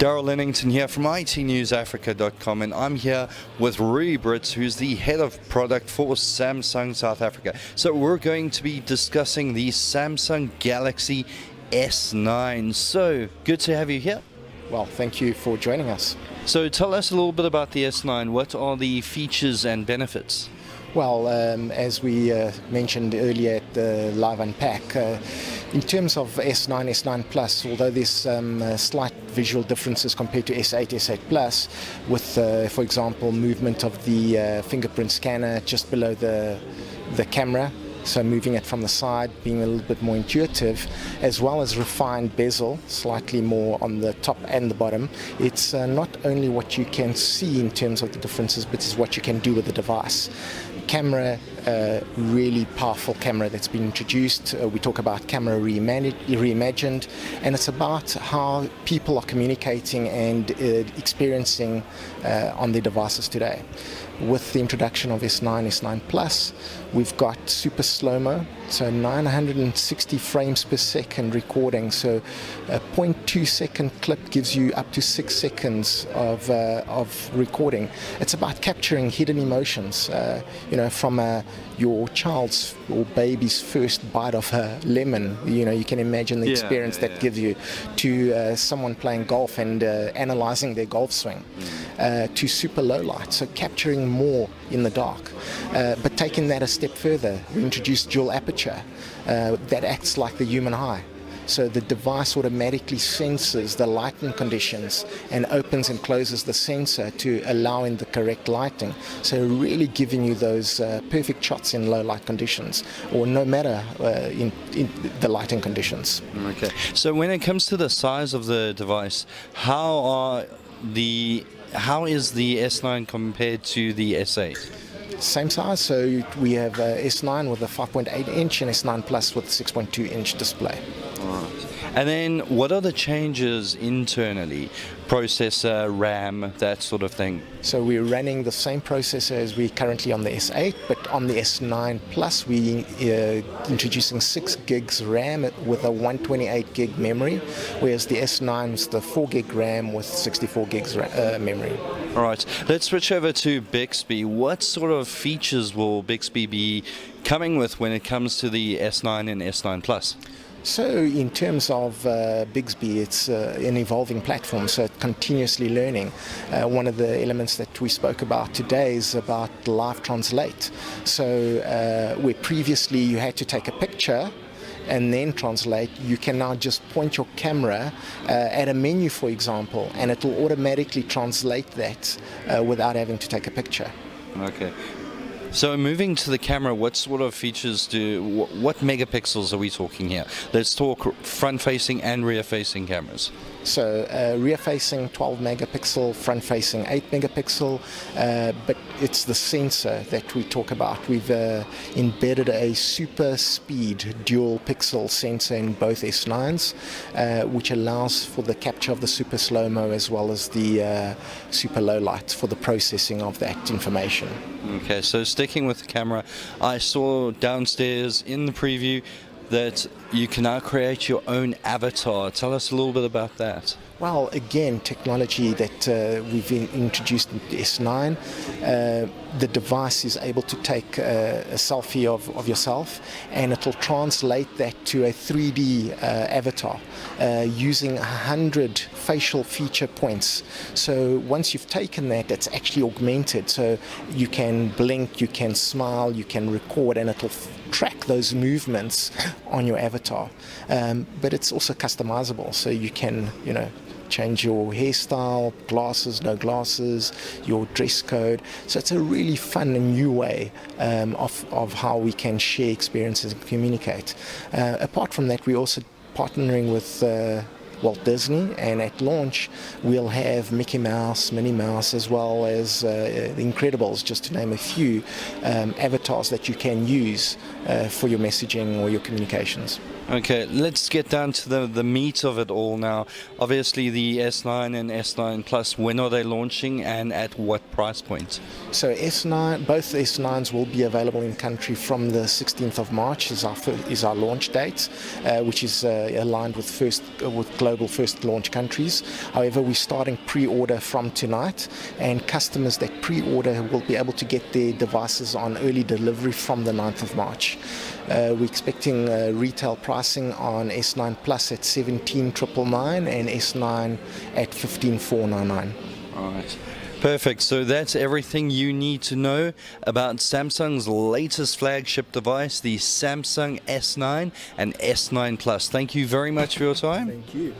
Daryl Lennington here from itnewsafrica.com, and I'm here with Rui Brits, who's the head of product for Samsung South Africa. So we're going to be discussing the Samsung Galaxy S9. So good to have you here. Well, thank you for joining us. So tell us a little bit about the S9. What are the features and benefits? Well, as we mentioned earlier at the Live Unpack, in terms of S9, S9 Plus, although there's some slight visual differences compared to S8, S8 Plus, with, for example, movement of the fingerprint scanner just below the camera, so moving it from the side, being a little bit more intuitive, as well as refined bezel, slightly more on the top and the bottom. It's not only what you can see in terms of the differences, but it's what you can do with the device. Camera, really powerful camera that's been introduced. We talk about camera reimagined, and it's about how people are communicating and experiencing on their devices today. With the introduction of S9, S9 Plus, we've got super slow-mo, so 960 frames per second recording, so a 0.2 second clip gives you up to 6 seconds of recording. It's about capturing hidden emotions, from your child's or baby's first bite of a lemon. You can imagine the experience that gives you, to someone playing golf and analyzing their golf swing, to super low light, so capturing more in the dark. But taking that a step further, we introduced dual aperture that acts like the human eye. So the device automatically senses the lighting conditions and opens and closes the sensor to allow in the correct lighting. So really giving you those perfect shots in low light conditions, or no matter in the lighting conditions. Okay. So when it comes to the size of the device, how is the S9 compared to the S8? Same size, so we have S9 with a 5.8 inch and S9 Plus with a 6.2 inch display. Right. And then what are the changes internally? Processor, RAM, that sort of thing? So we're running the same processor as we currently on the S8, but on the S9 Plus we introducing 6 gigs RAM with a 128 gig memory, whereas the S9 is the 4 gig RAM with 64 gigs memory. All right, let's switch over to Bixby. What sort of features will Bixby be coming with when it comes to the S9 and S9 Plus? So in terms of Bixby, it's an evolving platform, so continuously learning. One of the elements that we spoke about today is about live translate. So where previously you had to take a picture and then translate, you can now just point your camera at a menu, for example, and it will automatically translate that without having to take a picture. Okay. So moving to the camera, what sort of features what megapixels are we talking here? Let's talk front-facing and rear-facing cameras. So rear-facing 12 megapixel, front-facing 8 megapixel, but it's the sensor that we talk about. We've embedded a super speed dual pixel sensor in both S9s, which allows for the capture of the super slow-mo as well as the super low light for the processing of that information. Okay, so sticking with the camera, I saw downstairs in the preview that you can now create your own avatar. Tell us a little bit about that. Well, again, technology that we've introduced in the S9. The device is able to take a selfie of yourself, and it will translate that to a 3D avatar using 100 facial feature points. So once you've taken that, it's actually augmented. So you can blink, you can smile, you can record, and it'll track those movements on your avatar. But it's also customizable, so you can, change your hairstyle, glasses, no glasses, your dress code. So it's a really fun and new way of how we can share experiences and communicate. Apart from that, we're also partnering with Walt Disney, and at launch we'll have Mickey Mouse, Minnie Mouse, as well as the Incredibles, just to name a few avatars that you can use for your messaging or your communications. Okay, let's get down to the meat of it all now. Obviously the S9 and S9 Plus, when are they launching and at what price point? So S9, both S9s will be available in country from the 16th of March is our launch date, which is aligned with global first launch countries. However, we're starting pre-order from tonight, and customers that pre-order will be able to get their devices on early delivery from the 9th of March. We're expecting retail pricing on S9 Plus at 17,999 and S9 at 15,499. All right. Perfect. So that's everything you need to know about Samsung's latest flagship device, the Samsung S9 and S9 Plus. Thank you very much for your time. Thank you.